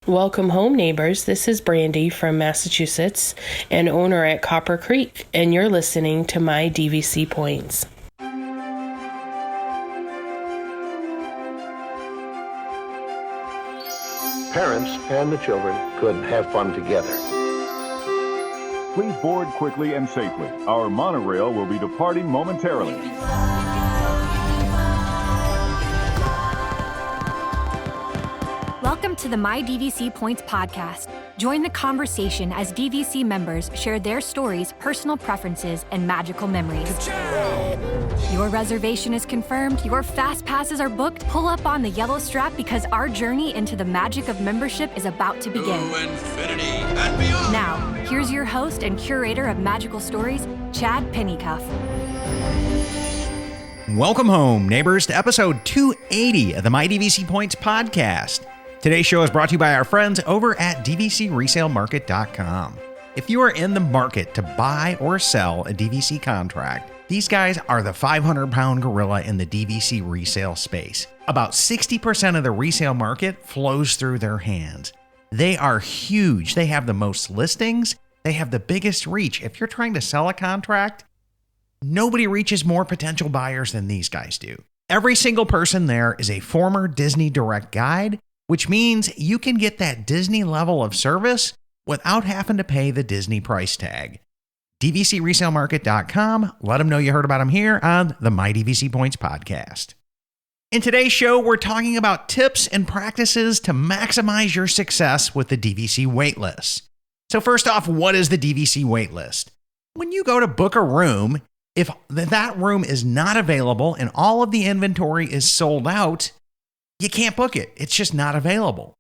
Welcome home, neighbors. This is Brandy from Massachusetts and owner at Copper Creek, and you're listening to my DVC Points. Parents and the children could have fun together. Please board quickly and safely. Our monorail will be departing momentarily. Welcome to the My DVC Points podcast. Join the conversation as DVC members share their stories, personal preferences, and magical memories. Your reservation is confirmed, your fast passes are booked. Pull up on the yellow strap because our journey into the magic of membership is about to begin. To infinity and beyond. Now, here's your host and curator of magical stories, Chad Pennycuff. Welcome home, neighbors, to episode 280 of the My DVC Points podcast. Today's show is brought to you by our friends over at DVCResaleMarket.com. If you are in the market to buy or sell a DVC contract, these guys are the 500-pound gorilla in the DVC resale space. About 60% of the resale market flows through their hands. They are huge. They have the most listings. They have the biggest reach. If you're trying to sell a contract, nobody reaches more potential buyers than these guys do. Every single person there is a former Disney Direct guide, which means you can get that Disney level of service without having to pay the Disney price tag. DVCResaleMarket.com. Let them know you heard about them here on the My DVC Points podcast. In today's show, we're talking about tips and practices to maximize your success with the DVC waitlist. So first off, what is the DVC waitlist? When you go to book a room, if that room is not available and all of the inventory is sold out, you can't book it. It's just not available.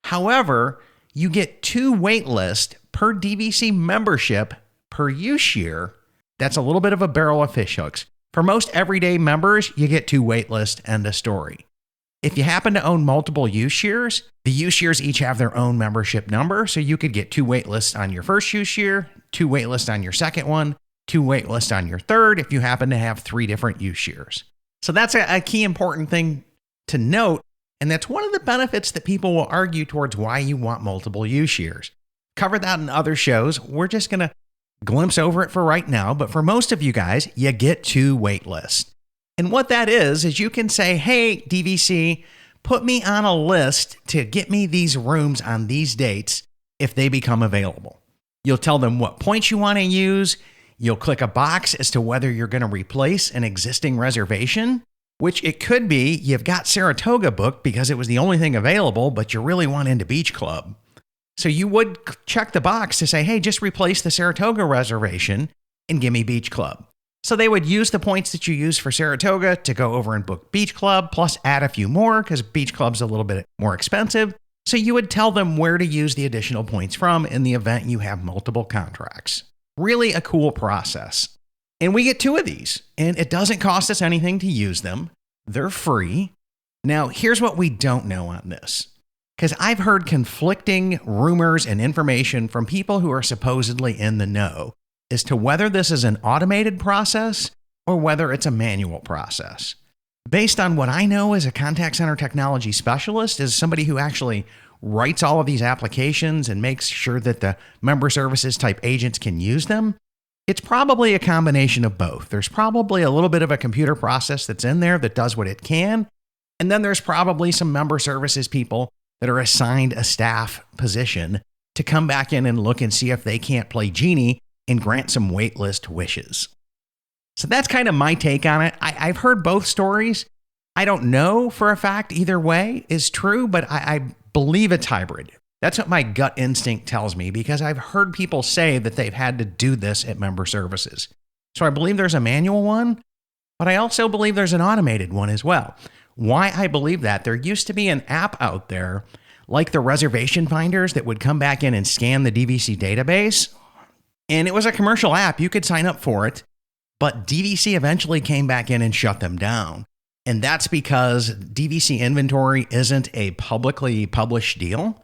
However, you get 2 waitlists per DVC membership per use year. That's a little bit of a barrel of fish hooks. For most everyday members, you get 2 waitlists and a story. If you happen to own multiple use years, the use years each have their own membership number. So you could get 2 waitlists on your first use year, 2 waitlists on your second one, 2 waitlists on your third if you happen to have 3 different use years. So that's a key important thing to note, and that's one of the benefits that people will argue towards why you want multiple use years. Cover that in other shows. We're just going to glimpse over it for right now, but for most of you guys, you get 2 waitlists. And what that is you can say, hey, DVC, put me on a list to get me these rooms on these dates if they become available. You'll tell them what points you want to use. You'll click a box as to whether you're going to replace an existing reservation, which it could be you've got Saratoga booked because it was the only thing available, but you really want into Beach Club. So you would check the box to say, hey, just replace the Saratoga reservation and give me Beach Club. So they would use the points that you use for Saratoga to go over and book Beach Club, plus add a few more because Beach Club's a little bit more expensive. So you would tell them where to use the additional points from in the event you have multiple contracts. Really a cool process. And we get 2 of these, and it doesn't cost us anything to use them. They're free. Now, here's what we don't know on this, because I've heard conflicting rumors and information from people who are supposedly in the know as to whether this is an automated process or whether it's a manual process. Based on what I know as a contact center technology specialist, as somebody who actually writes all of these applications and makes sure that the member services type agents can use them, it's probably a combination of both. There's probably a little bit of a computer process that's in there that does what it can. And then there's probably some member services people that are assigned a staff position to come back in and look and see if they can't play genie and grant some waitlist wishes. So that's kind of my take on it. I've heard both stories. I don't know for a fact either way is true, but I believe it's hybrid. That's what my gut instinct tells me because I've heard people say that they've had to do this at member services. So I believe there's a manual one, but I also believe there's an automated one as well. Why I believe that? There used to be an app out there like the reservation finders that would come back in and scan the DVC database. And it was a commercial app. You could sign up for it, but DVC eventually came back in and shut them down. And that's because DVC inventory isn't a publicly published deal.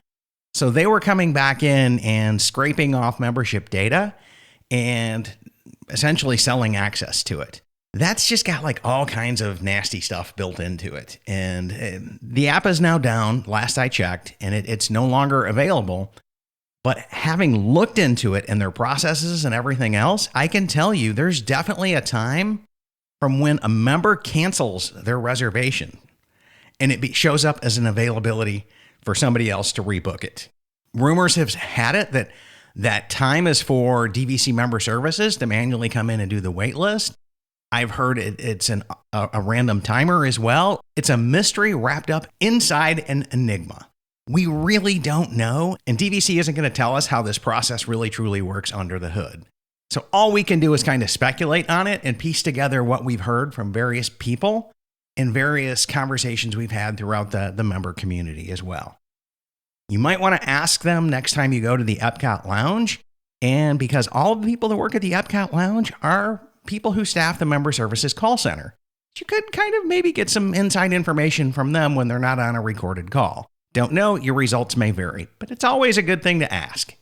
So they were coming back in and scraping off membership data and essentially selling access to it. That's just got like all kinds of nasty stuff built into it. And the app is now down, last I checked, and it's no longer available. But having looked into it and their processes and everything else, I can tell you there's definitely a time from when a member cancels their reservation and it shows up as an availability for somebody else to rebook it. Rumors have had it that time is for DVC member services to manually come in and do the wait list. I've heard it's a random timer as well. It's a mystery wrapped up inside an enigma. We really don't know, and DVC isn't going to tell us how this process really truly works under the hood. So all we can do is kind of speculate on it and piece together what we've heard from various people and various conversations we've had throughout the member community as well. You might want to ask them next time you go to the Epcot Lounge, and because all of the people that work at the Epcot Lounge are people who staff the member services call center. You could kind of maybe get some inside information from them when they're not on a recorded call. Don't know, your results may vary, but it's always a good thing to ask,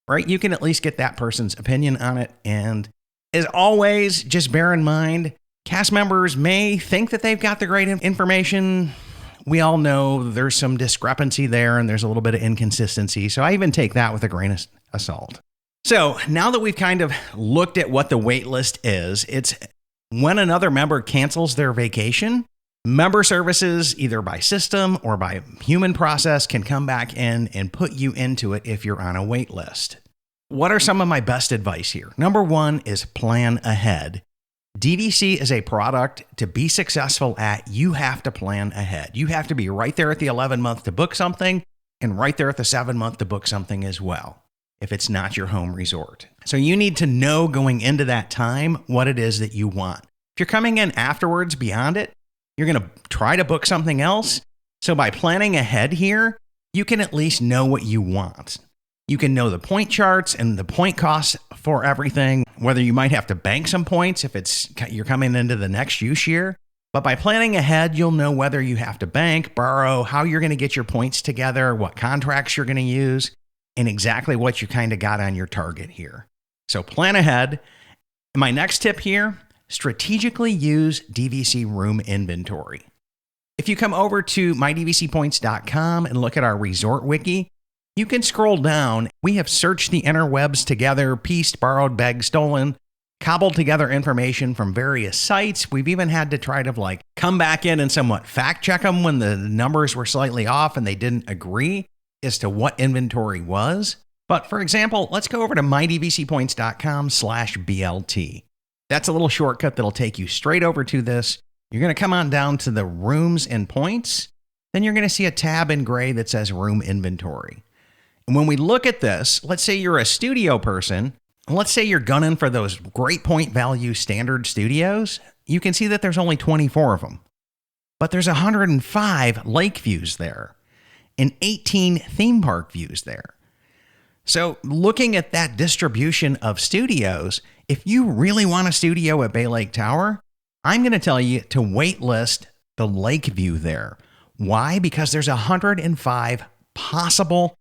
right? You can at least get that person's opinion on it. And as always, just bear in mind, cast members may think that they've got the great information. We all know there's some discrepancy there and there's a little bit of inconsistency. So I even take that with a grain of salt. So now that we've kind of looked at what the wait list is, it's when another member cancels their vacation, member services, either by system or by human process, can come back in and put you into it if you're on a wait list. What are some of my best advice here? Number one is plan ahead. DVC is a product to be successful at. You have to plan ahead. You have to be right there at the 11-month to book something and right there at the 7-month to book something as well, if it's not your home resort. So you need to know going into that time what it is that you want. If you're coming in afterwards beyond it, you're going to try to book something else. So by planning ahead here, you can at least know what you want. You can know the point charts and the point costs for everything, whether you might have to bank some points if you're coming into the next use year. But by planning ahead, you'll know whether you have to bank, borrow, how you're going to get your points together, what contracts you're going to use, and exactly what you kind of got on your target here. So plan ahead. My next tip here, strategically use DVC room inventory. If you come over to mydvcpoints.com and look at our resort wiki, you can scroll down. We have searched the interwebs together, pieced, borrowed, begged, stolen, cobbled together information from various sites. We've even had to try to come back in and somewhat fact check them when the numbers were slightly off and they didn't agree as to what inventory was. But for example, let's go over to mydvcpoints.com/BLT. That's a little shortcut that'll take you straight over to this. You're going to come on down to the rooms and points. Then you're going to see a tab in gray that says room inventory. And when we look at this, let's say you're a studio person, and let's say you're gunning for those great point value standard studios, you can see that there's only 24 of them. But there's 105 lake views there and 18 theme park views there. So looking at that distribution of studios, if you really want a studio at Bay Lake Tower, I'm going to tell you to waitlist the lake view there. Why? Because there's 105 possible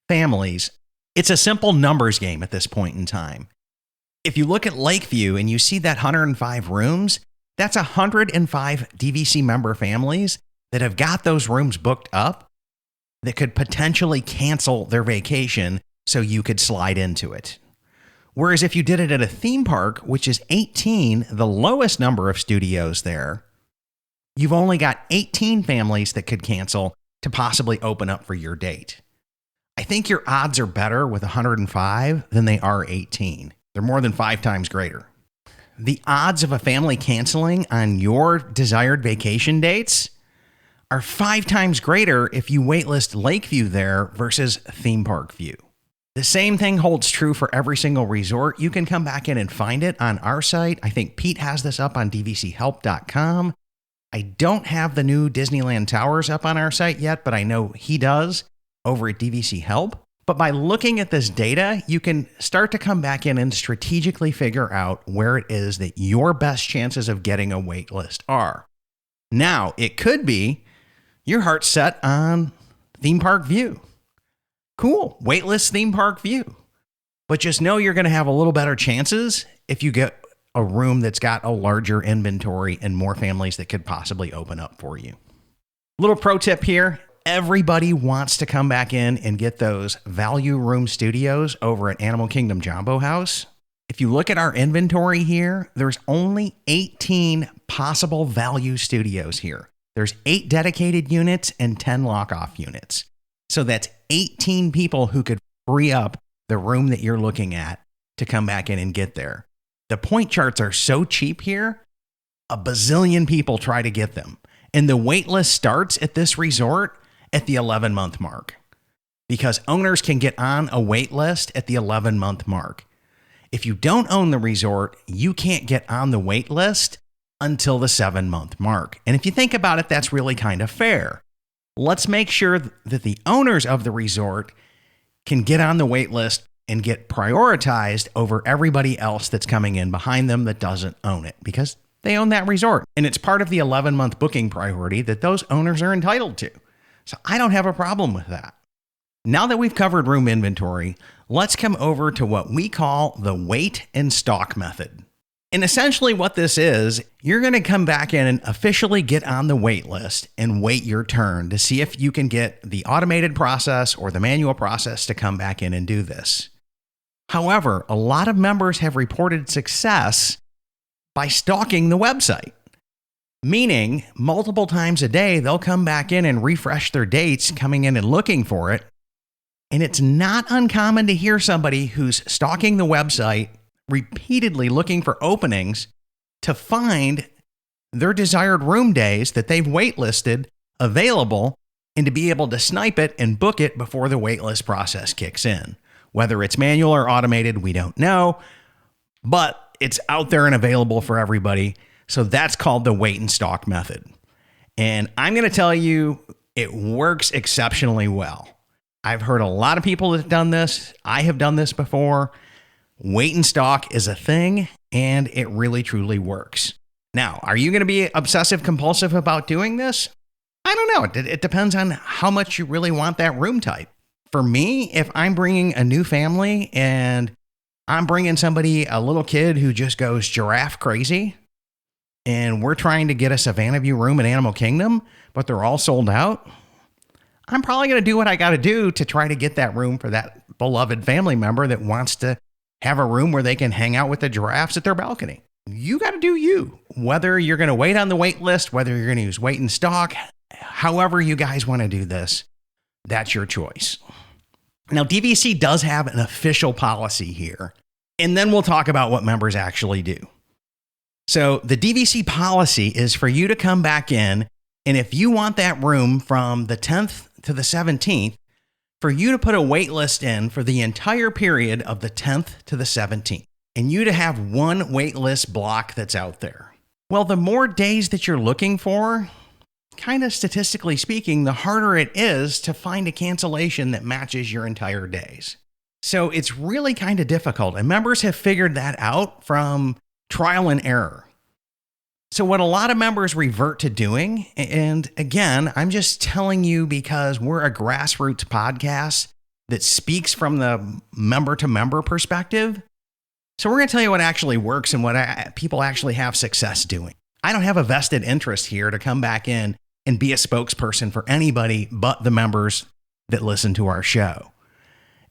families. It's a simple numbers game at this point in time. If you look at Lakeview and you see that 105 rooms, that's 105 DVC member families that have got those rooms booked up that could potentially cancel their vacation so you could slide into it. Whereas if you did it at a theme park, which is 18, the lowest number of studios there, you've only got 18 families that could cancel to possibly open up for your date. I think your odds are better with 105 than they are 18. They're more than 5 times greater. The odds of a family canceling on your desired vacation dates are 5 times greater if you waitlist Lakeview there versus theme park view. The same thing holds true for every single resort. You can come back in and find it on our site. I think Pete has this up on dvchelp.com. I don't have the new Disneyland Towers up on our site yet, but I know he does over at DVC Help. But by looking at this data, you can start to come back in and strategically figure out where it is that your best chances of getting a wait list are. Now, it could be your heart's set on theme park view. Cool, waitlist theme park view. But just know you're going to have a little better chances if you get a room that's got a larger inventory and more families that could possibly open up for you. Little pro tip here. Everybody wants to come back in and get those value room studios over at Animal Kingdom Jumbo House. If you look at our inventory here, there's only 18 possible value studios here. There's 8 dedicated units and 10 lock-off units. So that's 18 people who could free up the room that you're looking at to come back in and get there. The point charts are so cheap here, a bazillion people try to get them. And the wait list starts at this resort at the 11-month mark because owners can get on a wait list at the 11-month mark. If you don't own the resort, you can't get on the wait list until the 7-month mark. And if you think about it, that's really kind of fair. Let's make sure that the owners of the resort can get on the wait list and get prioritized over everybody else that's coming in behind them that doesn't own it because they own that resort. And it's part of the 11-month booking priority that those owners are entitled to. So I don't have a problem with that. Now that we've covered room inventory, let's come over to what we call the wait and stock method. And essentially what this is, you're going to come back in and officially get on the wait list and wait your turn to see if you can get the automated process or the manual process to come back in and do this. However, a lot of members have reported success by stalking the website, meaning multiple times a day, they'll come back in and refresh their dates, coming in and looking for it. And it's not uncommon to hear somebody who's stalking the website repeatedly looking for openings to find their desired room days that they've waitlisted available and to be able to snipe it and book it before the waitlist process kicks in. Whether it's manual or automated, we don't know, but it's out there and available for everybody. So that's called the wait and stock method. And I'm going to tell you, it works exceptionally well. I've heard a lot of people that have done this. I have done this before. Wait and stock is a thing, and it really, truly works. Now, are you going to be obsessive compulsive about doing this? I don't know. It depends on how much you really want that room type. For me, if I'm bringing a new family and I'm bringing somebody, a little kid who just goes giraffe crazy, and we're trying to get a Savannah View room at Animal Kingdom, but they're all sold out, I'm probably going to do what I got to do to try to get that room for that beloved family member that wants to have a room where they can hang out with the giraffes at their balcony. You got to do you. Whether you're going to wait on the wait list, whether you're going to use wait and stock, however you guys want to do this, that's your choice. Now, DVC does have an official policy here, and then we'll talk about what members actually do. So the DVC policy is for you to come back in, and if you want that room from the 10th to the 17th, for you to put a wait list in for the entire period of the 10th to the 17th, and you to have one wait list block that's out there. Well, the more days that you're looking for, kind of statistically speaking, the harder it is to find a cancellation that matches your entire days. So it's really kind of difficult, and members have figured that out from trial and error. So what a lot of members revert to doing, and again, I'm just telling you because we're a grassroots podcast that speaks from the member-to-member perspective. So we're going to tell you what actually works and what people actually have success doing. I don't have a vested interest here to come back in and be a spokesperson for anybody but the members that listen to our show.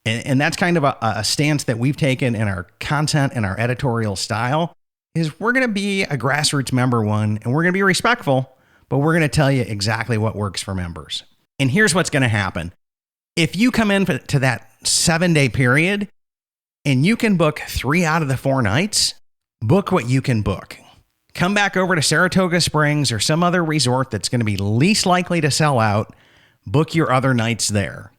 And that's kind of a stance that we've taken in our content and our editorial style. Is we're going to be a grassroots member one, and we're going to be respectful, but we're going to tell you exactly what works for members. And here's what's going to happen. If you come in to that 7-day period and you can book 3 out of the 4 nights, book what you can book. Come back over to Saratoga Springs or some other resort that's going to be least likely to sell out. Book your other nights there.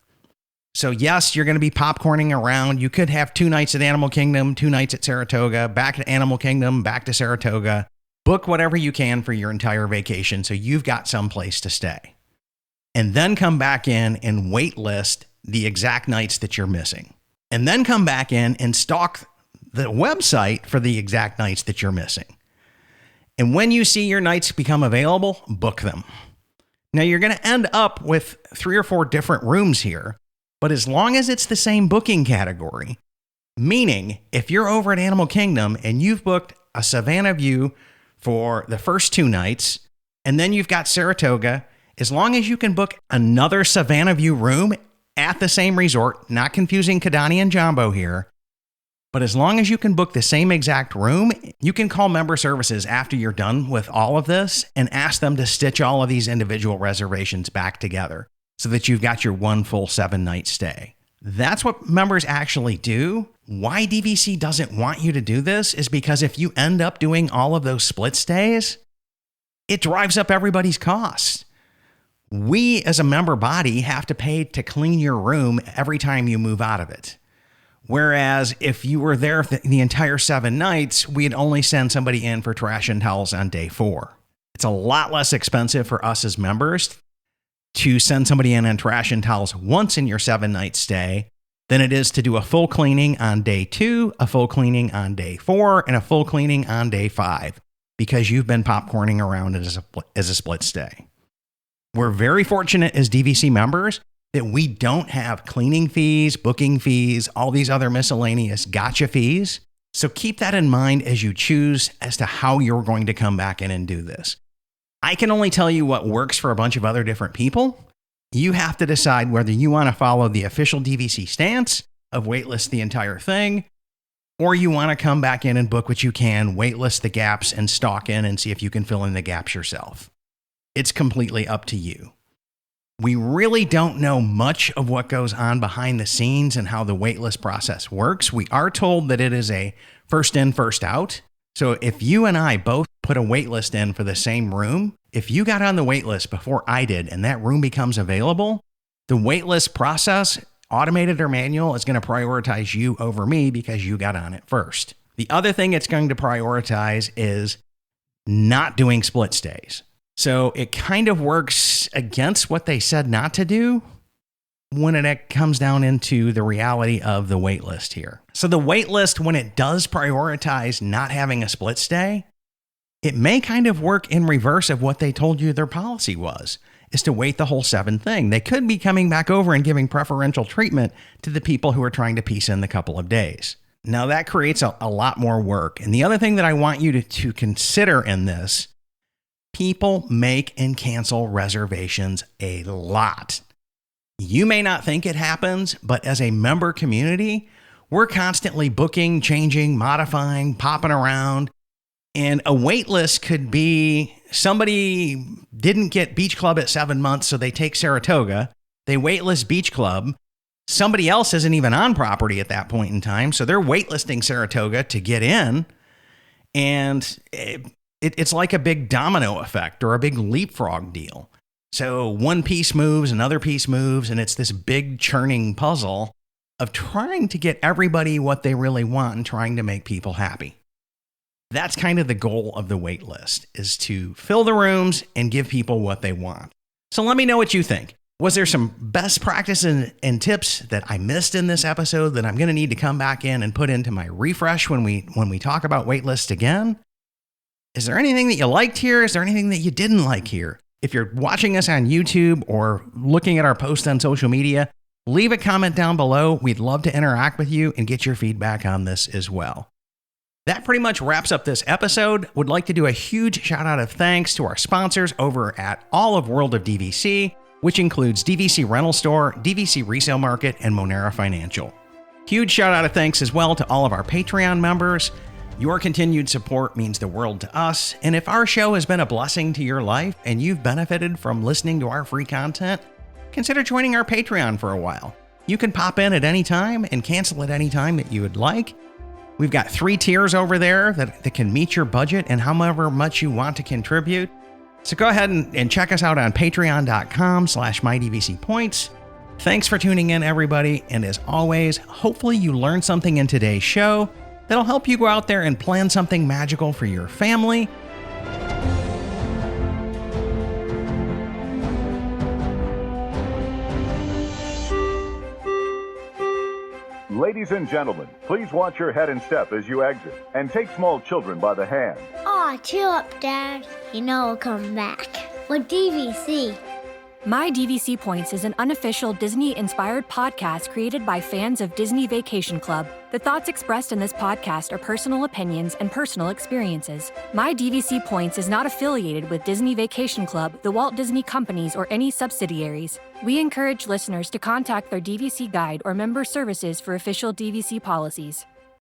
So yes, you're going to be popcorning around. You could have 2 nights at Animal Kingdom, 2 nights at Saratoga, back to Animal Kingdom, back to Saratoga. Book whatever you can for your entire vacation so you've got some place to stay. And then come back in and wait list the exact nights that you're missing. And then come back in and stalk the website for the exact nights that you're missing. And when you see your nights become available, book them. Now you're going to end up with 3 or 4 different rooms here. But as long as it's the same booking category, Meaning, if you're over at Animal Kingdom and you've booked a Savannah View for the first 2 nights, and then you've got Saratoga, as long as you can book another Savannah View room at the same resort, not confusing Kidani and Jambo here, but as long as you can book the same exact room, you can call member services after you're done with all of this and ask them to stitch all of these individual reservations back together so that you've got your one full 7-night stay. That's what members actually do. Why DVC doesn't want you to do this is because if you end up doing all of those split stays, it drives up everybody's costs. We as a member body have to pay to clean your room every time you move out of it. Whereas if you were there the entire 7 nights, we'd only send somebody in for trash and towels on day 4. It's a lot less expensive for us as members to send somebody in on trash and towels once in your 7-night stay than it is to do a full cleaning on day 2, a full cleaning on day 4, and a full cleaning on day 5 because you've been popcorning around as a split stay. We're very fortunate as DVC members that we don't have cleaning fees, booking fees, all these other miscellaneous gotcha fees. So keep that in mind as you choose as to how you're going to come back in and do this. I can only tell you what works for a bunch of other different people. You have to decide whether you want to follow the official DVC stance of waitlist the entire thing, or you want to come back in and book what you can, waitlist the gaps, and stalk in and see if you can fill in the gaps yourself. It's completely up to you. We really don't know much of what goes on behind the scenes and how the waitlist process works. We are told that it is a first in, first out. So if you and I both put a waitlist in for the same room, if you got on the waitlist before I did and that room becomes available, the waitlist process, automated or manual, is going to prioritize you over me because you got on it first. The other thing it's going to prioritize is not doing split stays. So it kind of works against what they said not to do when it comes down into the reality of the wait list here. So the wait list, when it does prioritize not having a split stay, it may kind of work in reverse of what they told you their policy was, is to wait the whole 7 thing. They could be coming back over and giving preferential treatment to the people who are trying to piece in the couple of days. Now that creates a lot more work. And the other thing that I want you to consider in this, people make and cancel reservations a lot. You may not think it happens, but as a member community, we're constantly booking, changing, modifying, popping around. And a wait list could be somebody didn't get Beach Club at 7 months, so they take Saratoga. They waitlist Beach Club. Somebody else isn't even on property at that point in time, so they're waitlisting Saratoga to get in. And it's like a big domino effect or a big leapfrog deal. So one piece moves, another piece moves, and it's this big churning puzzle of trying to get everybody what they really want and trying to make people happy. That's kind of the goal of the wait list, is to fill the rooms and give people what they want. So let me know what you think. Was there some best practices and tips that I missed in this episode that I'm going to need to come back in and put into my refresh when we talk about wait lists again? Is there anything that you liked here? Is there anything that you didn't like here? If you're watching us on YouTube or looking at our posts on social media, leave a comment down below. We'd love to interact with you and get your feedback on this as well. That pretty much wraps up this episode. Would like to do a huge shout out of thanks to our sponsors over at all of World of DVC, which includes DVC Rental Store, DVC Resale Market, and Monera Financial. Huge shout out of thanks as well to all of our Patreon members. Your continued support means the world to us, and if our show has been a blessing to your life and you've benefited from listening to our free content, consider joining our Patreon for a while. You can pop in at any time and cancel at any time that you would like. We've got 3 tiers over there that can meet your budget and however much you want to contribute. So go ahead and check us out on patreon.com/mydvcpoints. Thanks for tuning in, everybody. And as always, hopefully you learned something in today's show that'll help you go out there and plan something magical for your family. Ladies and gentlemen, please watch your head and step as you exit, and take small children by the hand. Aw, chill up, Dad. You know I'll come back. With DVC. My DVC Points is an unofficial Disney-inspired podcast created by fans of Disney Vacation Club. The thoughts expressed in this podcast are personal opinions and personal experiences. My DVC Points is not affiliated with Disney Vacation Club, the Walt Disney Companies, or any subsidiaries. We encourage listeners to contact their DVC guide or member services for official DVC policies.